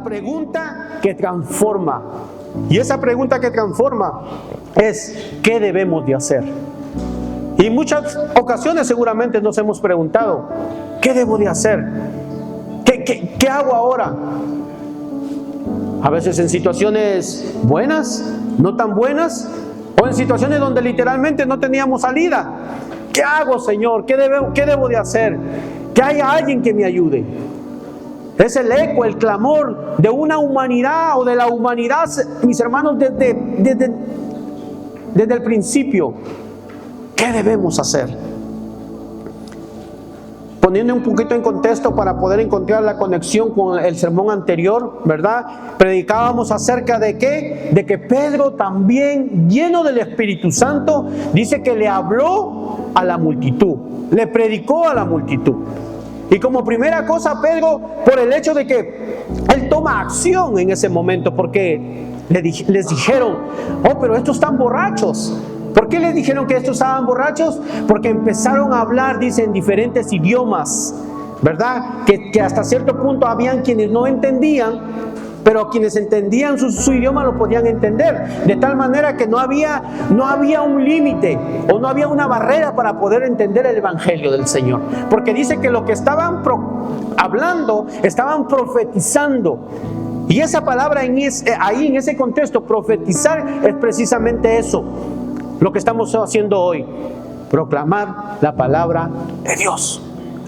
la pregunta que transforma. Y esa pregunta que transforma es: ¿qué debemos de hacer? Y en muchas ocasiones seguramente nos hemos preguntado: ¿qué debo de hacer? ¿Qué hago ahora? A veces en situaciones buenas, no tan buenas, o en situaciones donde literalmente no teníamos salida. ¿Qué hago, Señor? ¿Qué debo de hacer? Que haya alguien que me ayude. Es el eco, el clamor de una humanidad o de la humanidad, mis hermanos, desde el principio. ¿Qué debemos hacer? Poniendo un poquito en contexto para poder encontrar la conexión con el sermón anterior, ¿verdad? Predicábamos acerca de ¿qué? De que Pedro, también lleno del Espíritu Santo, dice que le habló a la multitud, le predicó a la multitud. Y como primera cosa, Pedro, por el hecho de que él toma acción en ese momento, porque les dijeron: oh, pero estos están borrachos. ¿Por qué les dijeron que estos estaban borrachos? Porque empezaron a hablar, dice, en diferentes idiomas, ¿verdad? Que hasta cierto punto habían quienes no entendían, pero quienes entendían su idioma lo podían entender. De tal manera que no había un límite o no había una barrera para poder entender el Evangelio del Señor. Porque dice que lo que estaban hablando, estaban profetizando. Y esa palabra ahí en ese contexto, profetizar, es precisamente eso. Lo que estamos haciendo hoy: proclamar la palabra de Dios,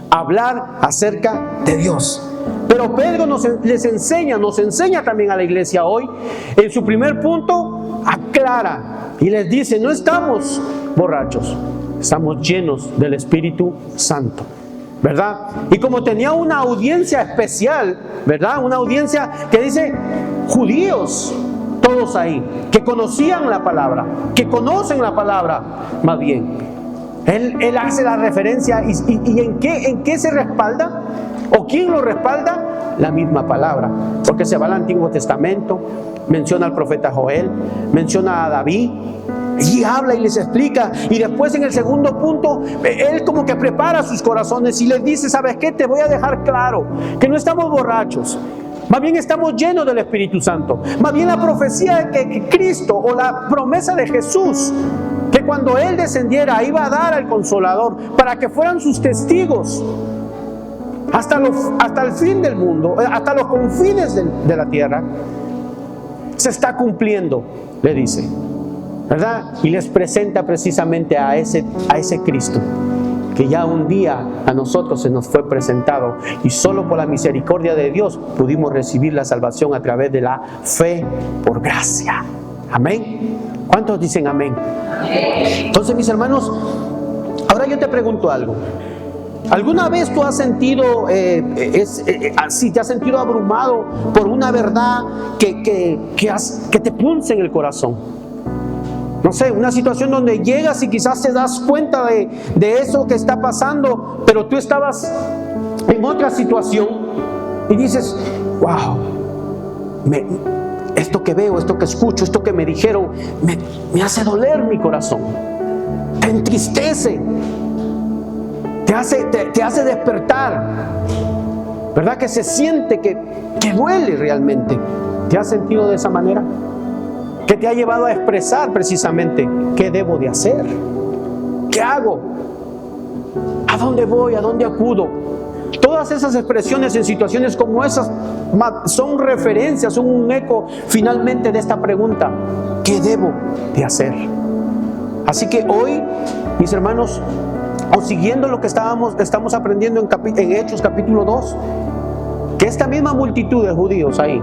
hablar acerca de Dios. Pero Pedro nos enseña también a la iglesia hoy. En su primer punto, aclara y les dice: no estamos borrachos, estamos llenos del Espíritu Santo, ¿verdad? Y como tenía una audiencia especial, ¿verdad? Una audiencia que dice judíos, todos ahí, que conocían la palabra, que conocen la palabra, más bien. Él hace la referencia y ¿en qué se respalda? ¿O quién lo respalda? La misma palabra. Porque se va al Antiguo Testamento, menciona al profeta Joel, menciona a David, y habla y les explica. Y después en el segundo punto, él como que prepara sus corazones y les dice: ¿sabes qué? Te voy a dejar claro que no estamos borrachos. Más bien estamos llenos del Espíritu Santo. Más bien la profecía de que Cristo, o la promesa de Jesús, que cuando Él descendiera iba a dar al Consolador para que fueran sus testigos hasta el fin del mundo, hasta los confines de la tierra, se está cumpliendo, le dice, ¿verdad? Y les presenta precisamente a ese Cristo, que ya un día a nosotros se nos fue presentado, y solo por la misericordia de Dios pudimos recibir la salvación a través de la fe por gracia. Amén. ¿Cuántos dicen amén? Entonces, mis hermanos, ahora yo te pregunto algo. ¿Alguna vez tú has sentido así, te has sentido abrumado por una verdad que te punce en el corazón? No sé, una situación donde llegas y quizás te das cuenta de eso que está pasando, pero tú estabas en otra situación y dices: wow, esto que veo, esto que escucho, esto que me dijeron, me hace doler mi corazón, te entristece, te hace despertar, ¿verdad? Que se siente que duele realmente. ¿Te has sentido de esa manera? Que te ha llevado a expresar precisamente: ¿qué debo de hacer? ¿Qué hago? ¿A dónde voy? ¿A dónde acudo? Todas esas expresiones en situaciones como esas son referencias, son un eco finalmente de esta pregunta: ¿qué debo de hacer? Así que hoy, mis hermanos, o siguiendo lo que estamos aprendiendo en Hechos capítulo 2, que esta misma multitud de judíos ahí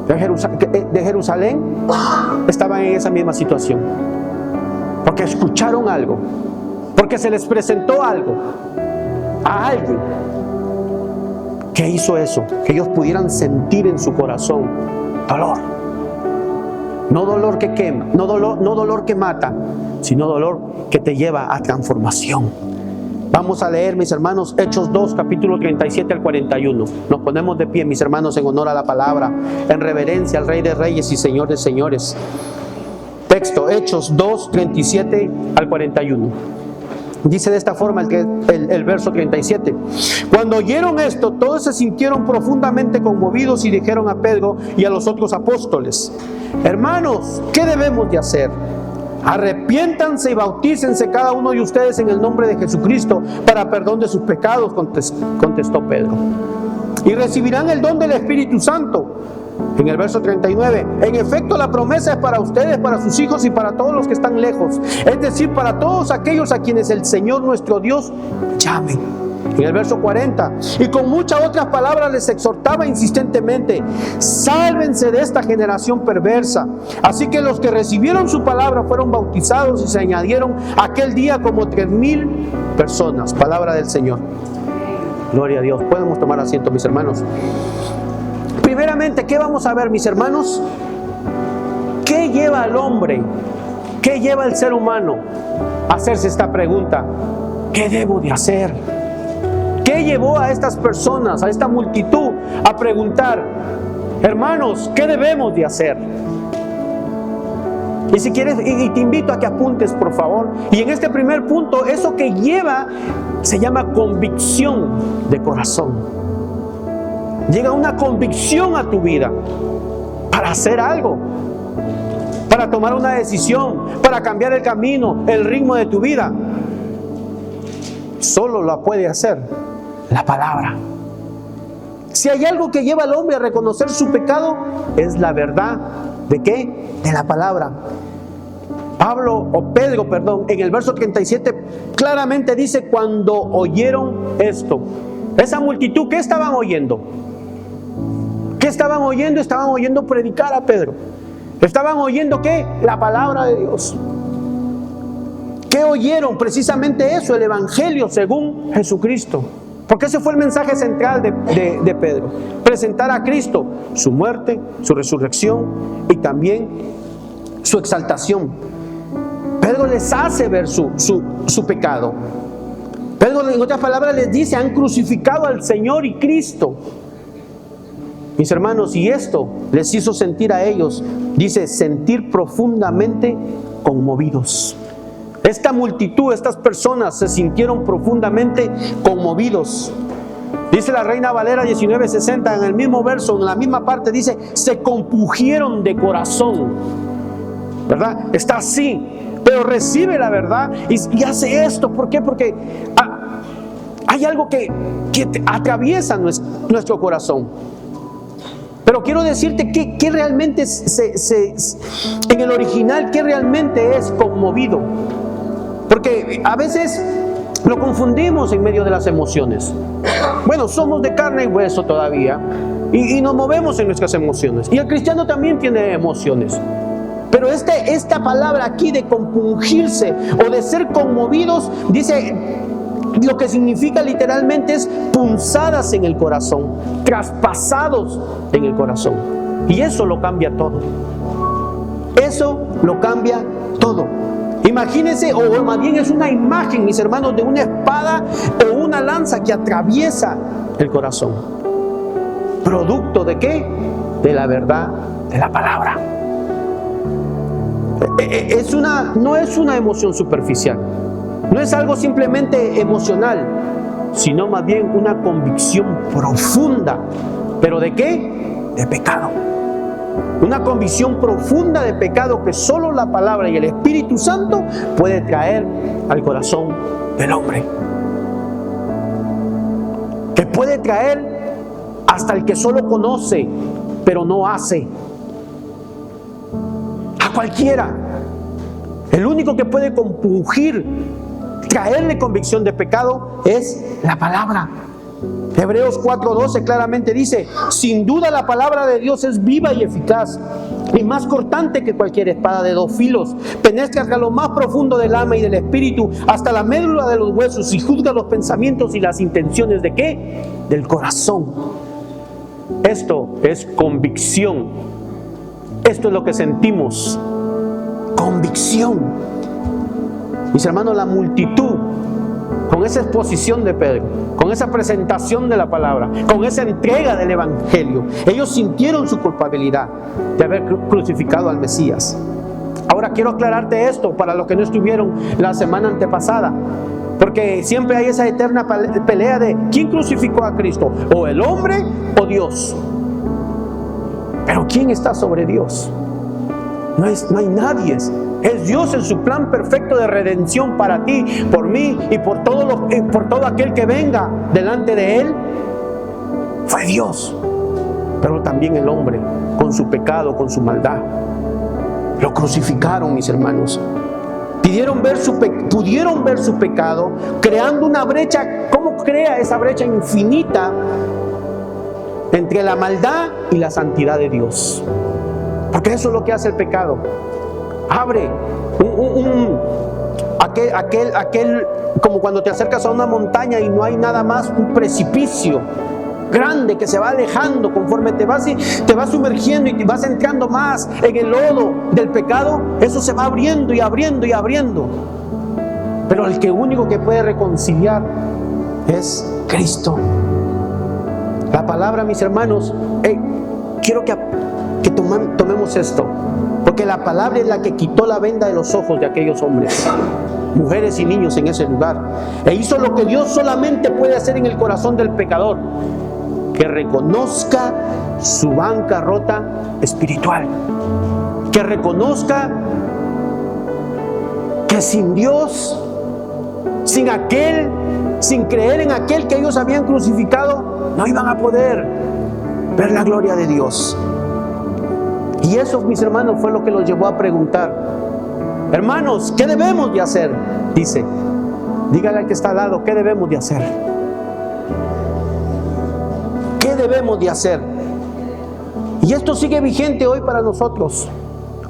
de Jerusalén estaban en esa misma situación, porque escucharon algo, porque se les presentó algo a alguien que hizo eso, que ellos pudieran sentir en su corazón dolor. No dolor que quema, no dolor que mata, sino dolor que te lleva a transformación. Vamos a leer, mis hermanos, Hechos 2, capítulo 37 al 41. Nos ponemos de pie, mis hermanos, en honor a la palabra, en reverencia al Rey de Reyes y Señor de Señores. Texto, Hechos 2, 37 al 41. Dice de esta forma el verso 37. Cuando oyeron esto, todos se sintieron profundamente conmovidos y dijeron a Pedro y a los otros apóstoles: hermanos, ¿qué debemos de hacer? Arrepiéntanse y bautícense cada uno de ustedes en el nombre de Jesucristo para perdón de sus pecados, contestó Pedro, y recibirán el don del Espíritu Santo. En el verso 39, en efecto la promesa es para ustedes, para sus hijos y para todos los que están lejos, es decir, para todos aquellos a quienes el Señor nuestro Dios llame. En el verso 40, y con muchas otras palabras les exhortaba insistentemente: sálvense de esta generación perversa. Así que los que recibieron su palabra fueron bautizados y se añadieron aquel día como 3,000 personas. Palabra del Señor. Gloria a Dios. Podemos tomar asiento, mis hermanos. Primeramente, ¿qué vamos a ver, mis hermanos? ¿Qué lleva al hombre? ¿Qué lleva al ser humano a hacerse esta pregunta? ¿Qué debo de hacer? ¿Qué llevó a estas personas, a esta multitud, a preguntar: hermanos, ¿qué debemos de hacer? Y si quieres, y te invito a que apuntes, por favor. Y en este primer punto, eso que lleva se llama convicción de corazón. Llega una convicción a tu vida para hacer algo, para tomar una decisión, para cambiar el camino, el ritmo de tu vida. Solo la puede hacer la palabra. Si hay algo que lleva al hombre a reconocer su pecado, es la verdad. ¿De qué? De la palabra. Pedro, en el verso 37 claramente dice: cuando oyeron esto. Esa multitud, ¿qué estaban oyendo? ¿Qué estaban oyendo? Estaban oyendo predicar a Pedro. Estaban oyendo ¿qué? La palabra de Dios. ¿Qué oyeron? Precisamente eso, el Evangelio según Jesucristo. Porque ese fue el mensaje central de Pedro: presentar a Cristo, su muerte, su resurrección y también su exaltación. Pedro les hace ver su pecado. Pedro, en otras palabras, les dice: han crucificado al Señor y Cristo. Mis hermanos, y esto les hizo sentir a ellos, dice, sentir profundamente conmovidos. Esta multitud, estas personas se sintieron profundamente conmovidos. Dice la Reina Valera 1960, en el mismo verso, en la misma parte, dice: se compungieron de corazón. ¿Verdad? Está así, pero recibe la verdad y hace esto. ¿Por qué? Porque hay algo que atraviesa nuestro corazón. Pero quiero decirte que realmente en el original, que realmente es conmovido. Porque a veces lo confundimos en medio de las emociones. Bueno, somos de carne y hueso todavía y nos movemos en nuestras emociones. Y el cristiano también tiene emociones. Pero esta palabra aquí de compungirse o de ser conmovidos, dice, lo que significa literalmente es punzadas en el corazón, traspasados en el corazón. Y eso lo cambia todo. Eso lo cambia todo. Imagínense, o más bien es una imagen, mis hermanos, de una espada o una lanza que atraviesa el corazón. ¿Producto de qué? De la verdad de la palabra. No es una emoción superficial. No es algo simplemente emocional, sino más bien una convicción profunda. ¿Pero de qué? De pecado. Una convicción profunda de pecado que solo la palabra y el Espíritu Santo puede traer al corazón del hombre. Que puede traer hasta el que solo conoce, pero no hace. A cualquiera. El único que puede compungir, traerle convicción de pecado, es la palabra. Hebreos 4:12 claramente dice: sin duda la palabra de Dios es viva y eficaz, y más cortante que cualquier espada de dos filos, penetra hasta lo más profundo del alma y del espíritu, hasta la médula de los huesos, y juzga los pensamientos y las intenciones ¿de qué? Del corazón. Esto es convicción. Esto es lo que sentimos. Convicción. Mis hermanos, la multitud, con esa exposición de Pedro, con esa presentación de la palabra, con esa entrega del Evangelio, ellos sintieron su culpabilidad de haber crucificado al Mesías. Ahora quiero aclararte esto para los que no estuvieron la semana antepasada. Porque siempre hay esa eterna pelea de ¿quién crucificó a Cristo? ¿O el hombre o Dios? Pero ¿quién está sobre Dios? No hay nadie. Es Dios en su plan perfecto de redención para ti, por mí y por todo aquel que venga delante de Él. Fue Dios. Pero también el hombre, con su pecado, con su maldad. Lo crucificaron, mis hermanos. Pudieron ver su pecado, creando una brecha. ¿Cómo crea esa brecha infinita entre la maldad y la santidad de Dios? Porque eso es lo que hace el pecado. Abre aquel como cuando te acercas a una montaña y no hay nada más, un precipicio grande que se va alejando conforme te vas sumergiendo y te vas entrando más en el lodo del pecado. Eso se va abriendo y abriendo y abriendo. Pero el único que puede reconciliar es Cristo. La palabra, mis hermanos, quiero que tomemos esto, porque la palabra es la que quitó la venda de los ojos de aquellos hombres, mujeres y niños en ese lugar, e hizo lo que Dios solamente puede hacer en el corazón del pecador: que reconozca su bancarrota espiritual, que reconozca que sin Dios, sin creer en aquel que ellos habían crucificado, no iban a poder ver la gloria de Dios. Y eso, mis hermanos, fue lo que los llevó a preguntar: hermanos, ¿qué debemos de hacer? Dice, dígale al que está al lado, ¿qué debemos de hacer? ¿Qué debemos de hacer? Y esto sigue vigente hoy para nosotros.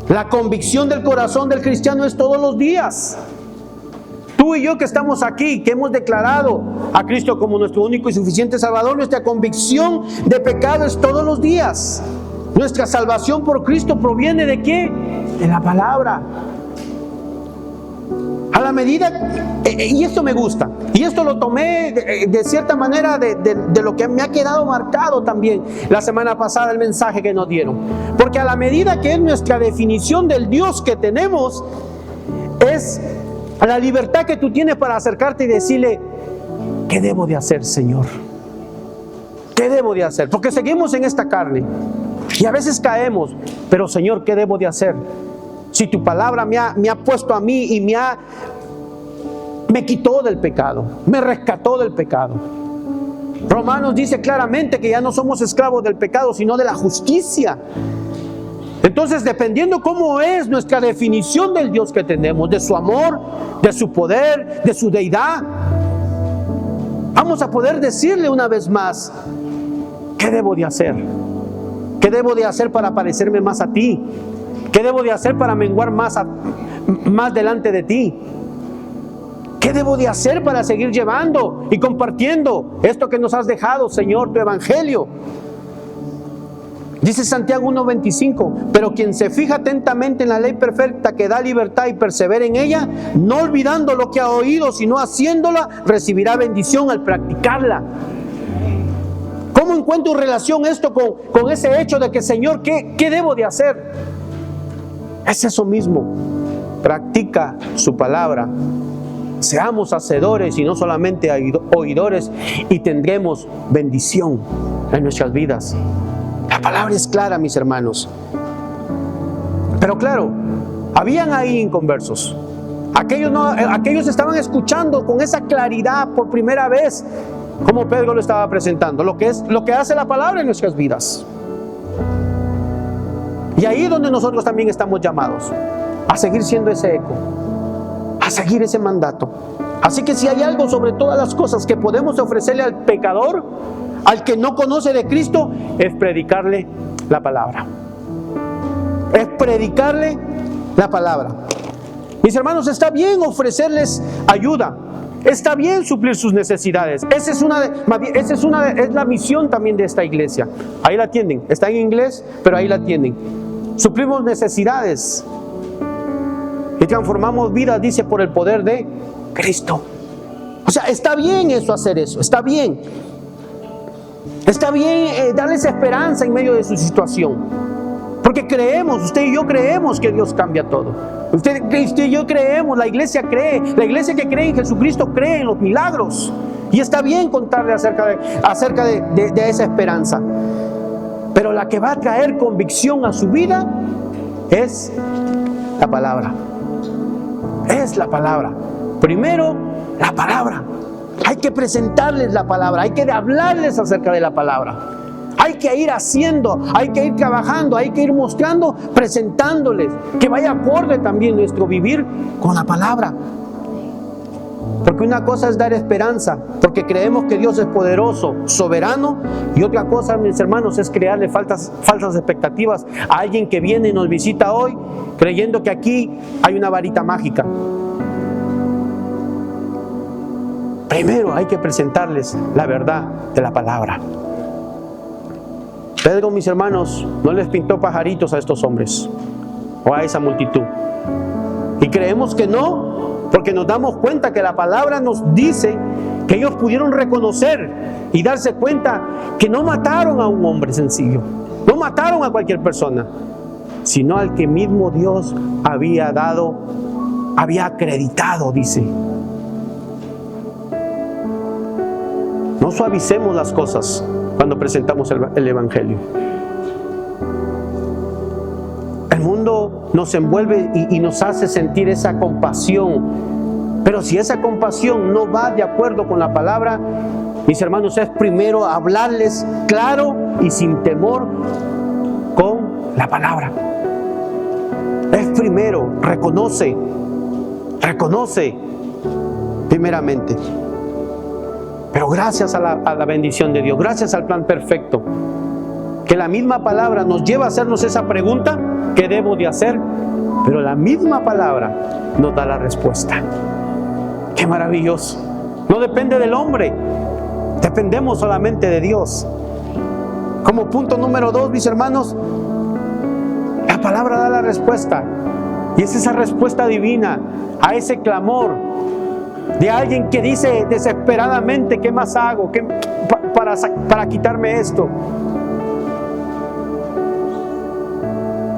La convicción del corazón del cristiano es todos los días. Tú y yo que estamos aquí, que hemos declarado a Cristo como nuestro único y suficiente Salvador, nuestra convicción de pecado es todos los días. Nuestra salvación por Cristo proviene ¿de qué? De la palabra. A la medida, y esto me gusta, y esto lo tomé de cierta manera de lo que me ha quedado marcado también la semana pasada, el mensaje que nos dieron. Porque a la medida que es nuestra definición del Dios que tenemos, es a la libertad que tú tienes para acercarte y decirle: ¿qué debo de hacer, Señor? ¿Qué debo de hacer? Porque seguimos en esta carne y a veces caemos, pero Señor, ¿qué debo de hacer? Si tu palabra me ha puesto a mí y me quitó del pecado, me rescató del pecado. Romanos dice claramente que ya no somos esclavos del pecado, sino de la justicia. Entonces, dependiendo cómo es nuestra definición del Dios que tenemos, de su amor, de su poder, de su deidad, vamos a poder decirle una vez más: ¿qué debo de hacer? ¿Qué debo de hacer para parecerme más a ti? ¿Qué debo de hacer para menguar más delante de ti? ¿Qué debo de hacer para seguir llevando y compartiendo esto que nos has dejado, Señor, tu evangelio? Dice Santiago 1:25: pero quien se fija atentamente en la ley perfecta que da libertad y persevera en ella, no olvidando lo que ha oído, sino haciéndola, recibirá bendición al practicarla. ¿Cómo encuentro relación esto con ese hecho de que, Señor, ¿qué debo de hacer? Es eso mismo: practica su palabra. Seamos hacedores y no solamente oidores, y tendremos bendición en nuestras vidas. La palabra es clara, mis hermanos. Pero claro, habían ahí inconversos. Aquellos estaban escuchando con esa claridad por primera vez, como Pedro lo estaba presentando, lo que hace la palabra en nuestras vidas. Y ahí es donde nosotros también estamos llamados a seguir siendo ese eco, a seguir ese mandato. Así que si hay algo sobre todas las cosas que podemos ofrecerle al pecador, al que no conoce de Cristo, es predicarle la palabra. Es predicarle la palabra. Mis hermanos, está bien ofrecerles ayuda, está bien suplir sus necesidades. Esa es la misión también de esta iglesia. Ahí la tienen, está en inglés, pero ahí la tienen. Suplimos necesidades y transformamos vidas, dice, por el poder de Cristo. O sea, está bien hacer eso, está bien. Está bien darles esperanza en medio de su situación. Porque Porque creemos, usted y yo creemos que Dios cambia todo. Usted y yo creemos, la iglesia cree, la iglesia que cree en Jesucristo cree en los milagros. Y está bien contarle acerca de esa esperanza. Pero la que va a traer convicción a su vida es la palabra. Es la palabra. Primero, la palabra. Hay que presentarles la palabra, hay que hablarles acerca de la palabra. Hay que ir haciendo, hay que ir trabajando, hay que ir mostrando, presentándoles, que vaya acorde también nuestro vivir con la palabra. Porque una cosa es dar esperanza, porque creemos que Dios es poderoso, soberano, y otra cosa, mis hermanos, es crearle falsas expectativas a alguien que viene y nos visita hoy, creyendo que aquí hay una varita mágica. Primero hay que presentarles la verdad de la palabra. Pedro, mis hermanos, no les pintó pajaritos a estos hombres o a esa multitud. Y creemos que no, porque nos damos cuenta que la palabra nos dice que ellos pudieron reconocer y darse cuenta que no mataron a un hombre sencillo, no mataron a cualquier persona, sino al que mismo Dios había acreditado, dice. No suavicemos las cosas cuando presentamos el Evangelio. El mundo nos envuelve y nos hace sentir esa compasión. Pero si esa compasión no va de acuerdo con la palabra, mis hermanos, es primero hablarles claro y sin temor con la palabra. Es primero, reconoce primeramente. Pero gracias a la bendición de Dios, gracias al plan perfecto, que la misma palabra nos lleva a hacernos esa pregunta, ¿qué debo de hacer? Pero la misma palabra nos da la respuesta. ¡Qué maravilloso! No depende del hombre, dependemos solamente de Dios. Como punto número 2, mis hermanos, la palabra da la respuesta. Y es esa respuesta divina a ese clamor de alguien que dice desesperadamente, ¿qué más hago para quitarme esto?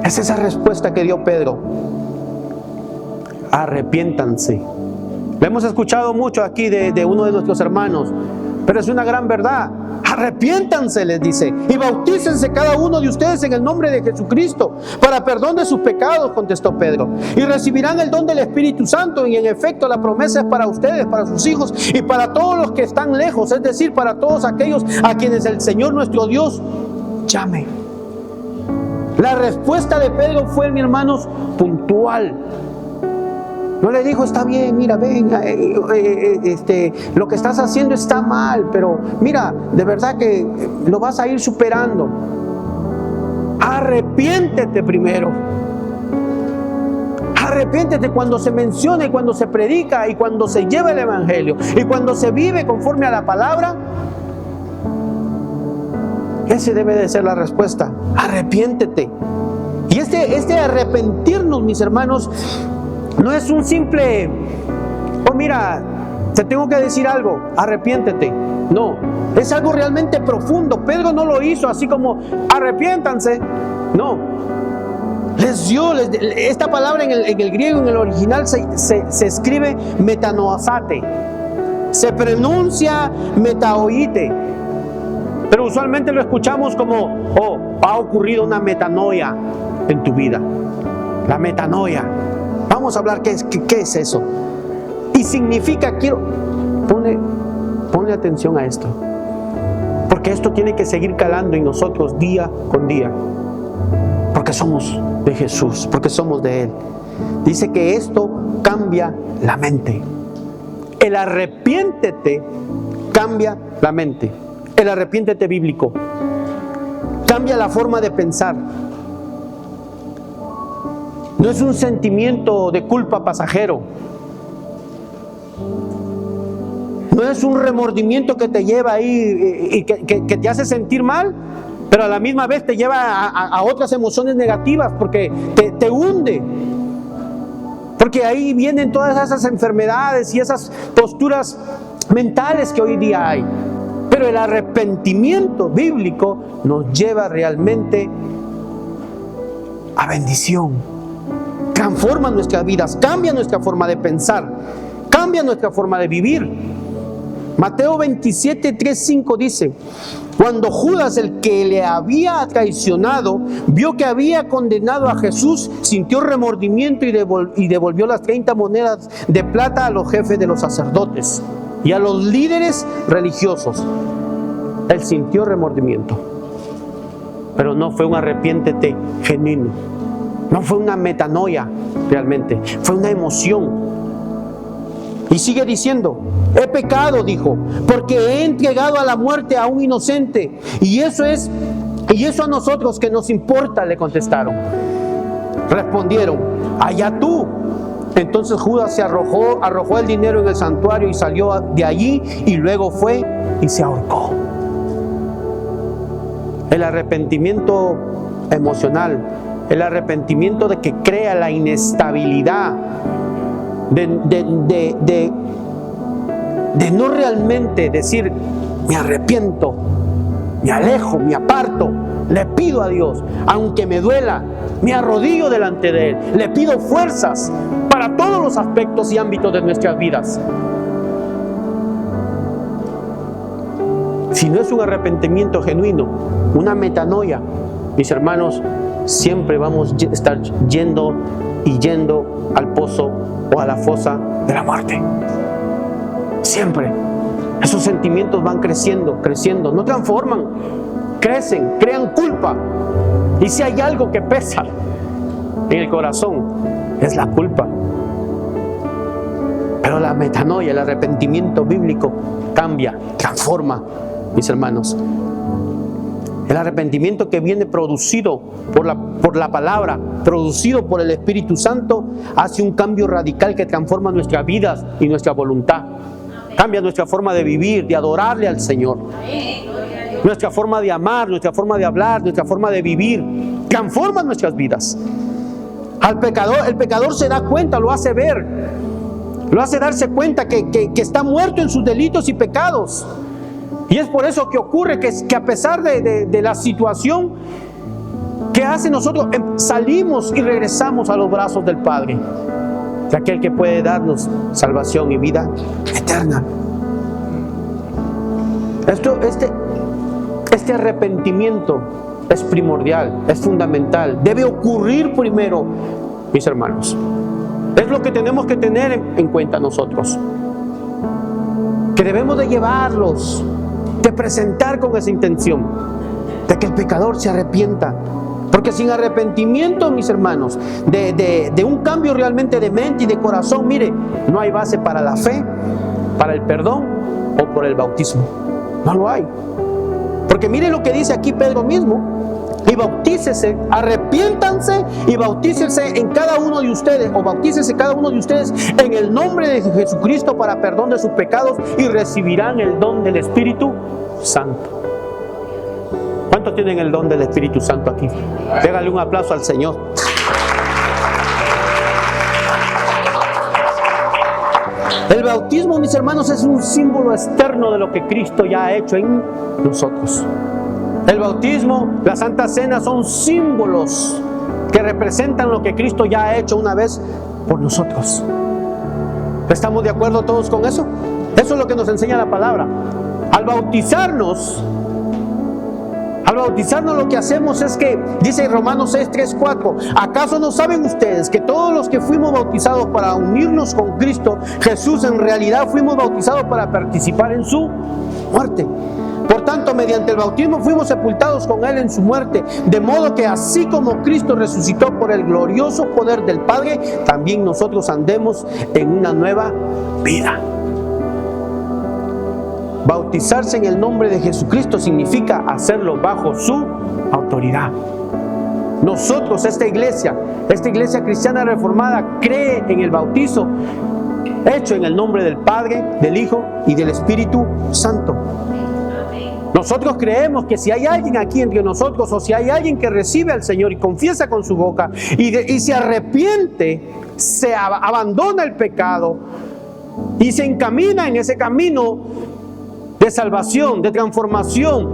Es esa respuesta que dio Pedro. Arrepiéntanse. Lo hemos escuchado mucho aquí de uno de nuestros hermanos, pero es una gran verdad. Arrepiéntanse, les dice, y bautícense cada uno de ustedes en el nombre de Jesucristo para perdón de sus pecados, contestó Pedro, y recibirán el don del Espíritu Santo. Y en efecto la promesa es para ustedes, para sus hijos y para todos los que están lejos, es decir, para todos aquellos a quienes el Señor nuestro Dios llame. La respuesta de Pedro fue, mis hermanos, puntual. No le dijo, está bien, mira, venga, lo que estás haciendo está mal, pero mira, de verdad que lo vas a ir superando. Arrepiéntete primero. Arrepiéntete cuando se menciona y cuando se predica y cuando se lleva el Evangelio y cuando se vive conforme a la palabra. Ese debe de ser la respuesta. Arrepiéntete. Y este arrepentirnos, mis hermanos, no es un simple, oh mira, te tengo que decir algo, arrepiéntete. No, es algo realmente profundo. Pedro no lo hizo así como, arrepiéntanse. No, les dio, esta palabra en el griego, en el original, se escribe metanoasate. Se pronuncia metaoite. Pero usualmente lo escuchamos como, oh, ha ocurrido una metanoia en tu vida. La metanoia. Vamos a hablar qué es eso. Y significa, ponle atención a esto. Porque esto tiene que seguir calando en nosotros día con día. Porque somos de Jesús, porque somos de Él. Dice que esto cambia la mente. El arrepiéntete cambia la mente. El arrepiéntete bíblico cambia la forma de pensar. No es un sentimiento de culpa pasajero. No es un remordimiento que te lleva ahí y que te hace sentir mal, pero a la misma vez te lleva a otras emociones negativas porque te hunde. Porque ahí vienen todas esas enfermedades y esas posturas mentales que hoy día hay. Pero el arrepentimiento bíblico nos lleva realmente a bendición. Transforma nuestras vidas, cambia nuestra forma de pensar, cambia nuestra forma de vivir. Mateo 27, 3, 5 dice: cuando Judas, el que le había traicionado, vio que había condenado a Jesús, sintió remordimiento y devolvió las 30 monedas de plata a los jefes de los sacerdotes y a los líderes religiosos. Él sintió remordimiento, pero no fue un arrepiéntete genuino, no fue una metanoia realmente, fue una emoción. Y sigue diciendo: he pecado, dijo, porque he entregado a la muerte a un inocente. Y eso a nosotros que nos importa, le contestaron. Respondieron: allá tú. Entonces Judas se arrojó el dinero en el santuario y salió de allí, y luego fue y se ahorcó. El arrepentimiento emocional, el arrepentimiento de que crea la inestabilidad, de no realmente decir: me arrepiento, me alejo, me aparto, le pido a Dios, aunque me duela, me arrodillo delante de Él, le pido fuerzas para todos los aspectos y ámbitos de nuestras vidas. Si no es un arrepentimiento genuino, una metanoia, mis hermanos, siempre vamos a estar yendo al pozo o a la fosa de la muerte. Siempre. Esos sentimientos van creciendo, no transforman, crecen, crean culpa. Y si hay algo que pesa en el corazón, es la culpa. Pero la metanoia, el arrepentimiento bíblico, cambia, transforma, mis hermanos. El arrepentimiento que viene producido por la palabra, producido por el Espíritu Santo, hace un cambio radical que transforma nuestras vidas y nuestra voluntad. Cambia nuestra forma de vivir, de adorarle al Señor. Nuestra forma de amar, nuestra forma de hablar, nuestra forma de vivir. Transforma nuestras vidas. El pecador se da cuenta, lo hace ver. Lo hace darse cuenta que está muerto en sus delitos y pecados. Y es por eso que ocurre que a pesar de la situación que hace, nosotros salimos y regresamos a los brazos del Padre, de aquel que puede darnos salvación y vida eterna. Este arrepentimiento es primordial, es fundamental, debe ocurrir primero, mis hermanos. Es lo que tenemos que tener en cuenta nosotros, que debemos de llevarlos, de presentar con esa intención, de que el pecador se arrepienta. Porque sin arrepentimiento, mis hermanos, de un cambio realmente de mente y de corazón, mire, no hay base para la fe, para el perdón o por el bautismo. No lo hay. Porque mire lo que dice aquí Pedro mismo: y bautícese, arrepiéntanse y bautícense en cada uno de ustedes, o bautícese cada uno de ustedes en el nombre de Jesucristo para perdón de sus pecados, y recibirán el don del Espíritu Santo. ¿Cuántos tienen el don del Espíritu Santo aquí? Pégale un aplauso al Señor. El bautismo, mis hermanos, es un símbolo externo de lo que Cristo ya ha hecho en nosotros. El bautismo, la Santa Cena son símbolos que representan lo que Cristo ya ha hecho una vez por nosotros. ¿Estamos de acuerdo todos con eso? Eso es lo que nos enseña la palabra. Al bautizarnos lo que hacemos es que, dice Romanos 6, 3, 4: ¿acaso no saben ustedes que todos los que fuimos bautizados para unirnos con Cristo Jesús, en realidad fuimos bautizados para participar en su muerte? Por tanto, mediante el bautismo fuimos sepultados con Él en su muerte, de modo que así como Cristo resucitó por el glorioso poder del Padre, también nosotros andemos en una nueva vida. Bautizarse en el nombre de Jesucristo significa hacerlo bajo su autoridad. Nosotros, esta iglesia cristiana reformada, cree en el bautizo hecho en el nombre del Padre, del Hijo y del Espíritu Santo. Nosotros creemos que si hay alguien aquí entre nosotros, o si hay alguien que recibe al Señor y confiesa con su boca y se arrepiente, se abandona el pecado y se encamina en ese camino de salvación, de transformación,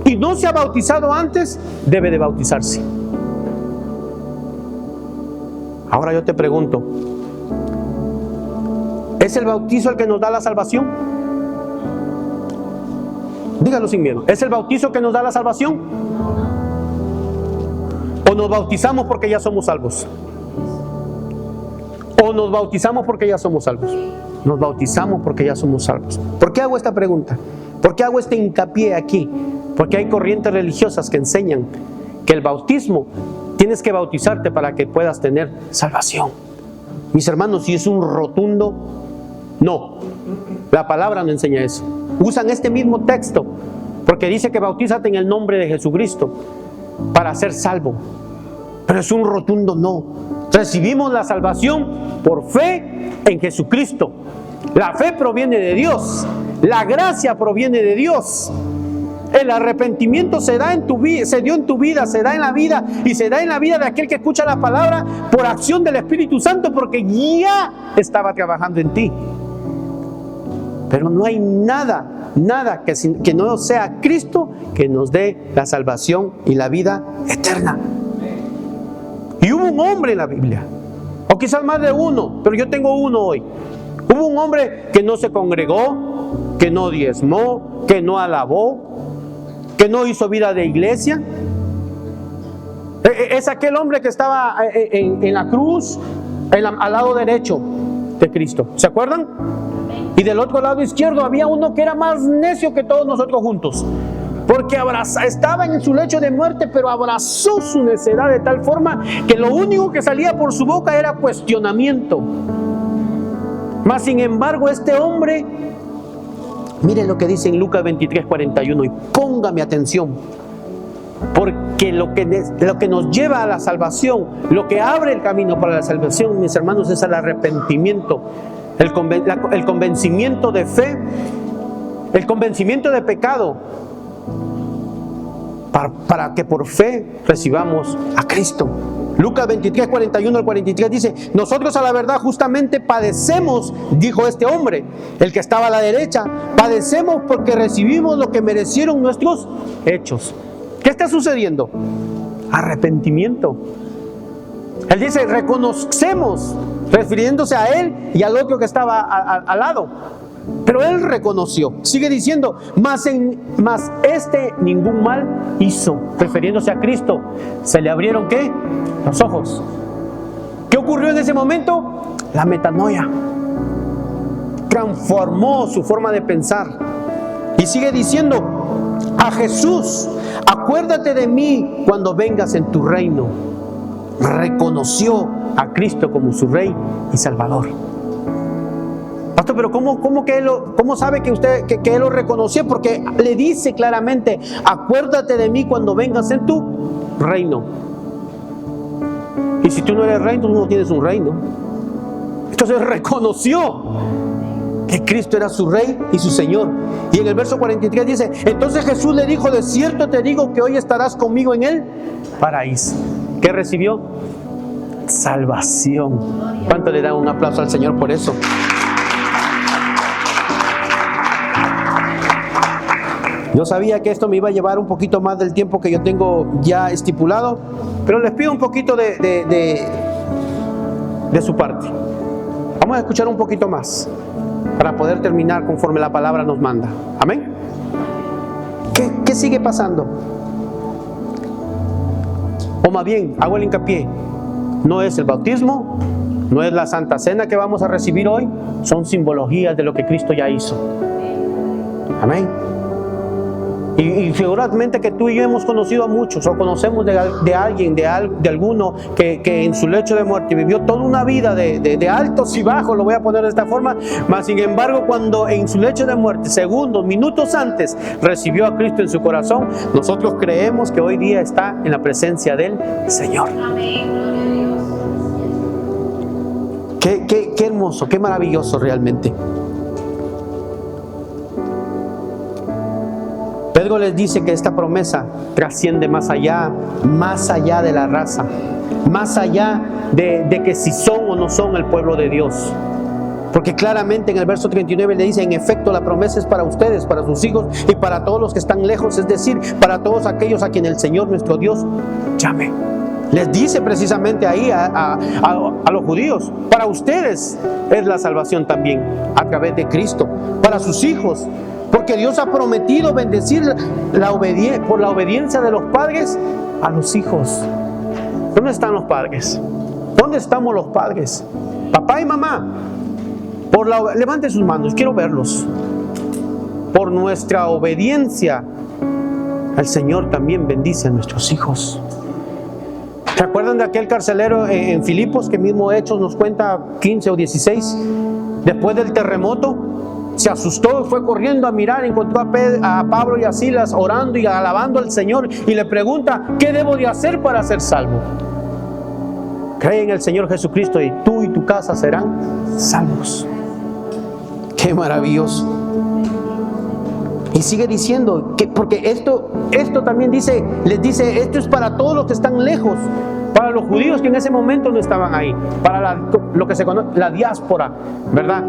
y no se ha bautizado antes, debe de bautizarse. Ahora yo te pregunto, ¿es el bautizo el que nos da la salvación? Dígalo sin miedo. ¿Es el bautizo que nos da la salvación? ¿O nos bautizamos porque ya somos salvos? ¿O nos bautizamos porque ya somos salvos? Nos bautizamos porque ya somos salvos. ¿Por qué hago esta pregunta? ¿Por qué hago este hincapié aquí? Porque hay corrientes religiosas que enseñan que el bautismo, tienes que bautizarte para que puedas tener salvación. Mis hermanos, si es un rotundo no. La palabra no enseña eso. Usan este mismo texto porque dice que bautízate en el nombre de Jesucristo para ser salvo. Pero es un rotundo no. Recibimos la salvación por fe en Jesucristo. La fe proviene de Dios. La gracia proviene de Dios. El arrepentimiento se da en tu vida, se dio en tu vida, se da en la vida y se da en la vida de aquel que escucha la palabra por acción del Espíritu Santo, porque ya estaba trabajando en ti. Pero no hay nada que no sea Cristo que nos dé la salvación y la vida eterna. Y hubo un hombre en la Biblia, o quizás más de uno, pero yo tengo uno hoy. Hubo un hombre que no se congregó, que no diezmó, que no alabó, que no hizo vida de iglesia. Es aquel hombre que estaba en la cruz, al lado derecho de Cristo. ¿Se acuerdan? Y del otro lado izquierdo había uno que era más necio que todos nosotros juntos, porque estaba en su lecho de muerte, pero abrazó su necedad de tal forma que lo único que salía por su boca era cuestionamiento. Mas sin embargo este hombre, miren lo que dice en Lucas 23:41, y póngame atención, porque lo que nos lleva a la salvación, lo que abre el camino para la salvación, mis hermanos, es el arrepentimiento, el convencimiento de fe, el convencimiento de pecado, para que por fe recibamos a Cristo. Lucas 23:41 al 43 dice: nosotros a la verdad justamente padecemos, dijo este hombre, el que estaba a la derecha, padecemos porque recibimos lo que merecieron nuestros hechos. ¿Qué está sucediendo? Arrepentimiento. Él dice: reconocemos, refiriéndose a él y al otro que estaba al lado. Pero él reconoció. Sigue diciendo: mas este ningún mal hizo, refiriéndose a Cristo. Se le abrieron ¿qué? Los ojos. ¿Qué ocurrió en ese momento? La metanoia. Transformó su forma de pensar. Y sigue diciendo a Jesús: acuérdate de mí cuando vengas en tu reino. Reconoció a Cristo como su Rey y Salvador. Pastor, pero ¿cómo sabe que él lo reconoció? Porque le dice claramente: acuérdate de mí cuando vengas en tu reino. Y si tú no eres rey, tú no tienes un reino. Entonces reconoció que Cristo era su Rey y su Señor. Y en el verso 43 dice: entonces Jesús le dijo: de cierto te digo que hoy estarás conmigo en el paraíso. ¿Qué recibió? Salvación. ¿Cuánto le dan un aplauso al Señor por eso? Yo sabía que esto me iba a llevar un poquito más del tiempo que yo tengo ya estipulado, pero les pido un poquito de su parte. Vamos a escuchar un poquito más para poder terminar conforme la palabra nos manda. Amén. ¿Qué sigue pasando? O más bien, hago el hincapié, no es el bautismo, no es la Santa Cena que vamos a recibir hoy, son simbologías de lo que Cristo ya hizo. Amén. Y seguramente que tú y yo hemos conocido a muchos, o conocemos de alguien, de alguno que en su lecho de muerte vivió toda una vida de altos y bajos, lo voy a poner de esta forma, mas sin embargo cuando en su lecho de muerte, segundos, minutos antes, recibió a Cristo en su corazón, nosotros creemos que hoy día está en la presencia del Señor. Amén. Qué hermoso, qué maravilloso realmente. Pedro les dice que esta promesa trasciende más allá de la raza, más allá de que si son o no son el pueblo de Dios. Porque claramente en el verso 39 le dice: en efecto la promesa es para ustedes, para sus hijos y para todos los que están lejos, es decir, para todos aquellos a quien el Señor nuestro Dios llame. Les dice precisamente ahí a los judíos: para ustedes es la salvación también a través de Cristo, para sus hijos, porque Dios ha prometido bendecir por la obediencia de los padres a los hijos. ¿Dónde están los padres? ¿Dónde estamos los padres? Papá y mamá, levanten sus manos, quiero verlos. Por nuestra obediencia, el Señor también bendice a nuestros hijos. ¿Se acuerdan de aquel carcelero en Filipos que mismo Hechos nos cuenta 15 o 16? Después del terremoto, se asustó, fue corriendo a mirar, encontró a Pablo y a Silas orando y alabando al Señor, y le pregunta: ¿qué debo de hacer para ser salvo? Cree en el Señor Jesucristo y tú y tu casa serán salvos. ¡Qué maravilloso! Y sigue diciendo que, porque esto también les dice, esto es para todos los que están lejos, para los judíos que en ese momento no estaban ahí, para lo que se conoce la diáspora, ¿verdad?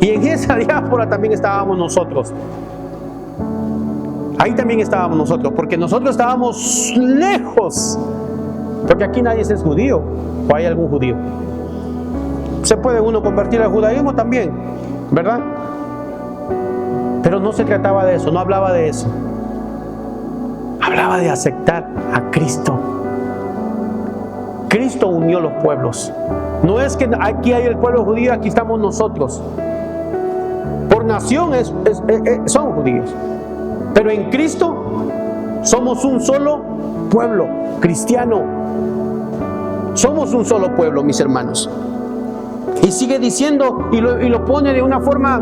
Y en esa diáspora también estábamos nosotros. Ahí también estábamos nosotros, porque nosotros estábamos lejos, porque aquí nadie es judío, o hay algún judío. Se puede uno convertir al judaísmo también, ¿verdad? Pero no se trataba de eso, no hablaba de eso. Hablaba de aceptar a Cristo. Cristo unió los pueblos. No es que aquí hay el pueblo judío, aquí estamos nosotros. Por nación son judíos. Pero en Cristo somos un solo pueblo cristiano. Somos un solo pueblo, mis hermanos. Y sigue diciendo, y lo pone de una forma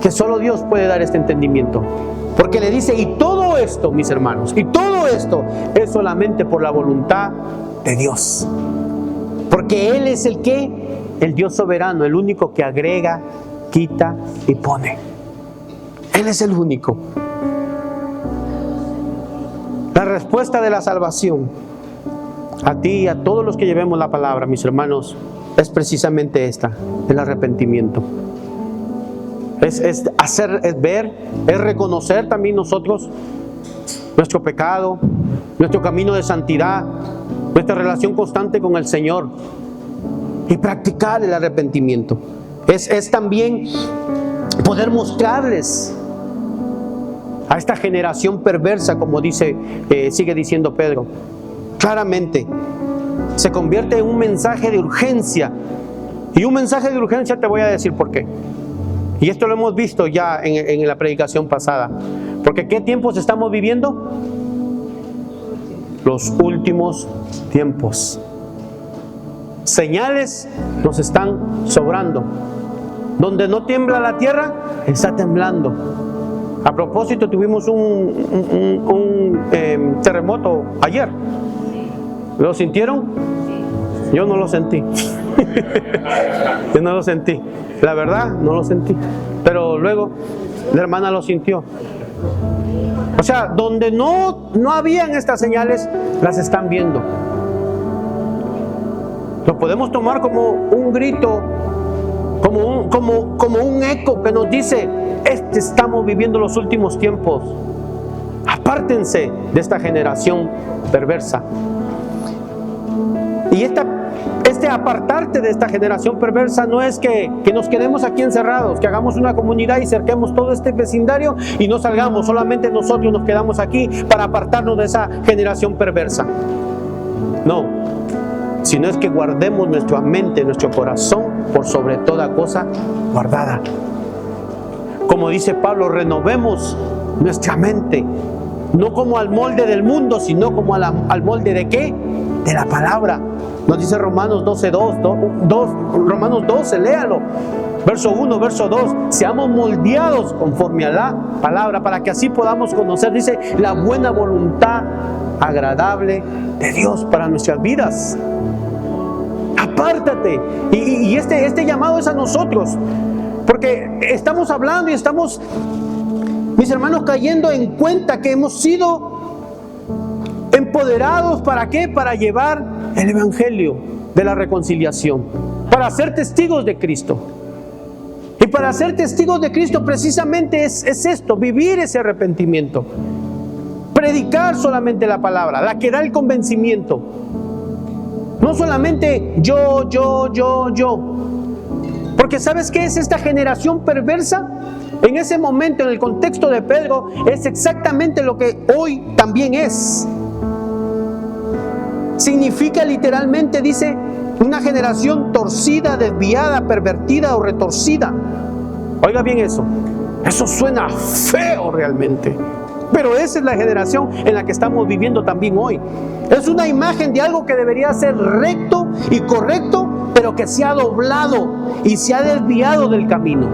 que solo Dios puede dar este entendimiento. Porque le dice: y todo esto, mis hermanos, y todo esto es solamente por la voluntad de Dios. Porque Él es el Dios soberano, el único que agrega, quita y pone. Él es el único. La respuesta de la salvación a ti y a todos los que llevemos la palabra, mis hermanos, es precisamente esta: el arrepentimiento. Es ver, es reconocer también nosotros nuestro pecado, nuestro camino de santidad, nuestra relación constante con el Señor, y practicar el arrepentimiento. Es también poder mostrarles a esta generación perversa, como sigue diciendo Pedro, claramente se convierte en un mensaje de urgencia. Y un mensaje de urgencia, te voy a decir por qué. Y esto lo hemos visto ya en la predicación pasada. Porque ¿qué tiempos estamos viviendo? Los últimos tiempos. Señales nos están sobrando. Donde no tiembla la tierra, está temblando. A propósito, tuvimos un terremoto ayer. ¿Lo sintieron? Yo no lo sentí. Yo no lo sentí. La verdad, no lo sentí. Pero luego la hermana lo sintió. O sea, donde no habían estas señales, las están viendo. Lo podemos tomar como un grito, como un eco que nos dice: estamos viviendo los últimos tiempos. Apártense de esta generación perversa. Y este apartarte de esta generación perversa no es que nos quedemos aquí encerrados, que hagamos una comunidad y cerquemos todo este vecindario y no salgamos, solamente nosotros nos quedamos aquí para apartarnos de esa generación perversa. No, sino es que guardemos nuestra mente, nuestro corazón, por sobre toda cosa guardada. Como dice Pablo, renovemos nuestra mente, no como al molde del mundo, sino como al molde ¿de qué? De la palabra. Nos dice Romanos 12:2, Romanos 12, léalo. Verso 1, verso 2, seamos moldeados conforme a la palabra, para que así podamos conocer, dice, la buena voluntad agradable de Dios para nuestras vidas. Apártate. Y este llamado es a nosotros, porque estamos hablando y estamos, mis hermanos, cayendo en cuenta que hemos sido empoderados. ¿Para qué? Para llevar el evangelio de la reconciliación, para ser testigos de Cristo. Y para ser testigos de Cristo precisamente es esto, vivir ese arrepentimiento, Predicar solamente la palabra, la que da el convencimiento. No solamente yo. Porque ¿sabes qué es esta generación perversa? En ese momento, en el contexto de Pedro, es exactamente lo que hoy también es. Significa literalmente, dice, una generación torcida, desviada, pervertida o retorcida. Oiga bien eso. Eso suena feo realmente. Pero esa es la generación en la que estamos viviendo también hoy. Es una imagen de algo que debería ser recto y correcto, pero que se ha doblado y se ha desviado del camino.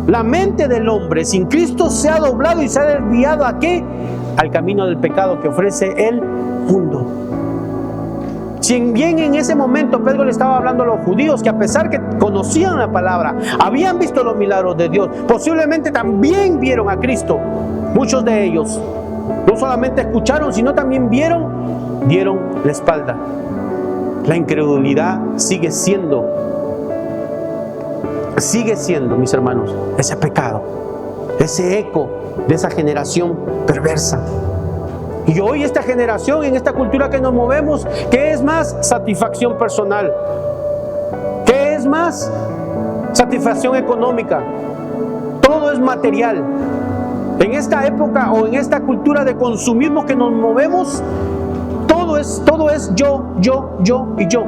La mente del hombre sin Cristo se ha doblado y se ha desviado ¿a qué? Al camino del pecado que ofrece el mundo. Si bien en ese momento Pedro le estaba hablando a los judíos que a pesar que conocían la palabra, habían visto los milagros de Dios, posiblemente también vieron a Cristo. Muchos de ellos no solamente escucharon, sino también dieron la espalda. La incredulidad sigue siendo, mis hermanos, ese pecado, ese eco de esa generación perversa. Y hoy esta generación, en esta cultura que nos movemos, ¿qué es más? Satisfacción personal. ¿Qué es más? Satisfacción económica. Todo es material. En esta época o en esta cultura de consumismo que nos movemos, todo es yo y yo.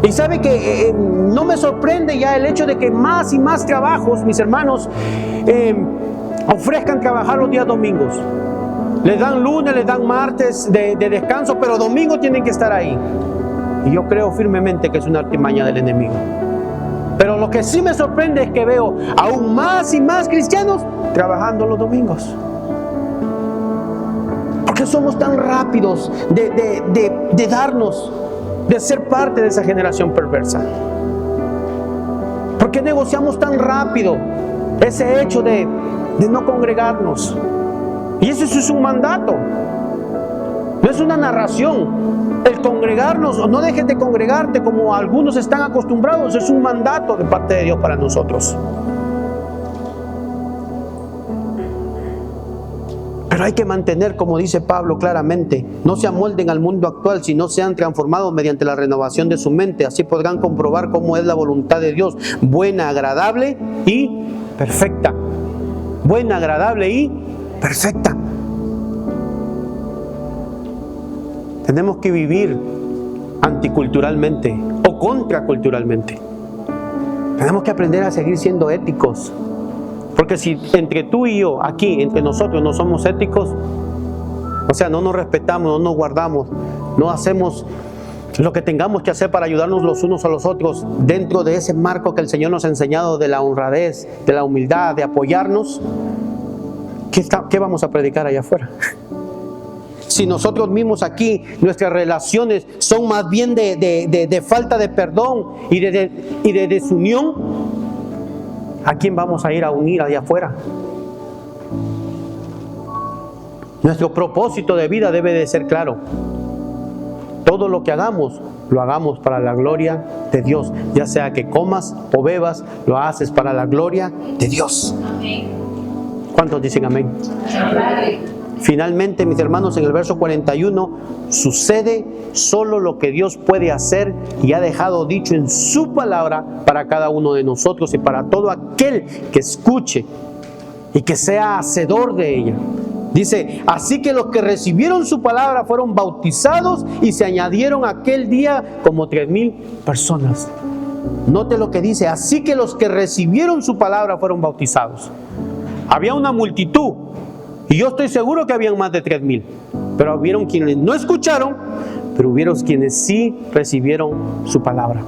Y sabe que no me sorprende ya el hecho de que más y más trabajos, mis hermanos, ofrezcan trabajar los días domingos. Les dan lunes, les dan martes de descanso, pero domingo tienen que estar ahí. Y yo creo firmemente que es una artimaña del enemigo. Pero lo que sí me sorprende es que veo aún más y más cristianos trabajando los domingos. ¿Por qué somos tan rápidos de darnos, de ser parte de esa generación perversa? ¿Por qué negociamos tan rápido ese hecho de no congregarnos? Y eso es un mandato, no es una narración. El congregarnos, o no dejes de congregarte como algunos están acostumbrados, es un mandato de parte de Dios para nosotros. Pero hay que mantener, como dice Pablo claramente, no se amolden al mundo actual, sino sean transformados mediante la renovación de su mente. Así podrán comprobar cómo es la voluntad de Dios, buena, agradable y perfecta. Buena, agradable y perfecta. Tenemos que vivir anticulturalmente o contraculturalmente. Tenemos que aprender a seguir siendo éticos. Porque si entre tú y yo, aquí, entre nosotros, no somos éticos, o sea, no nos respetamos, no nos guardamos, no hacemos lo que tengamos que hacer para ayudarnos los unos a los otros dentro de ese marco que el Señor nos ha enseñado de la honradez, de la humildad, de apoyarnos, ¿qué vamos a predicar allá afuera? Si nosotros mismos aquí, nuestras relaciones son más bien de falta de perdón y de desunión, ¿a quién vamos a ir a unir allá afuera? Nuestro propósito de vida debe de ser claro. Todo lo que hagamos, lo hagamos para la gloria de Dios. Ya sea que comas o bebas, lo haces para la gloria de Dios. ¿Cuántos dicen amén? Finalmente, mis hermanos, en el verso 41, sucede solo lo que Dios puede hacer y ha dejado dicho en su palabra para cada uno de nosotros y para todo aquel que escuche y que sea hacedor de ella. Dice, así que los que recibieron su palabra fueron bautizados y se añadieron aquel día como 3,000 personas. Note lo que dice, así que los que recibieron su palabra fueron bautizados. Había una multitud y yo estoy seguro que habían más de 3,000, pero hubieron quienes no escucharon, pero hubieron quienes sí recibieron su palabra.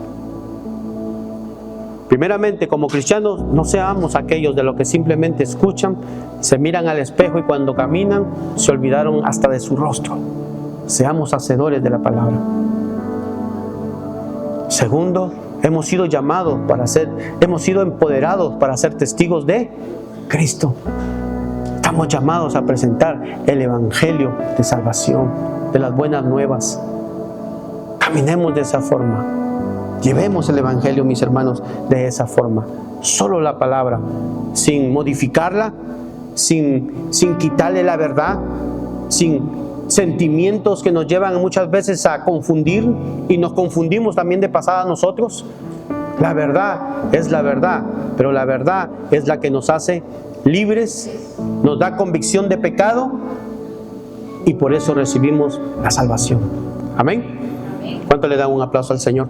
Primeramente, como cristianos, no seamos aquellos de los que simplemente escuchan, se miran al espejo y cuando caminan se olvidaron hasta de su rostro. Seamos hacedores de la palabra. Segundo, hemos sido llamados hemos sido empoderados para ser testigos de Cristo. Estamos llamados a presentar el evangelio de salvación, de las buenas nuevas. Caminemos de esa forma. Llevemos el evangelio, mis hermanos, de esa forma. Solo la palabra, sin modificarla, sin quitarle la verdad, sin sentimientos que nos llevan muchas veces a confundir, y nos confundimos también de pasada nosotros. La verdad es la verdad, pero la verdad es la que nos hace libres, nos da convicción de pecado, y por eso recibimos la salvación. Amén. ¿Cuánto le dan un aplauso al Señor?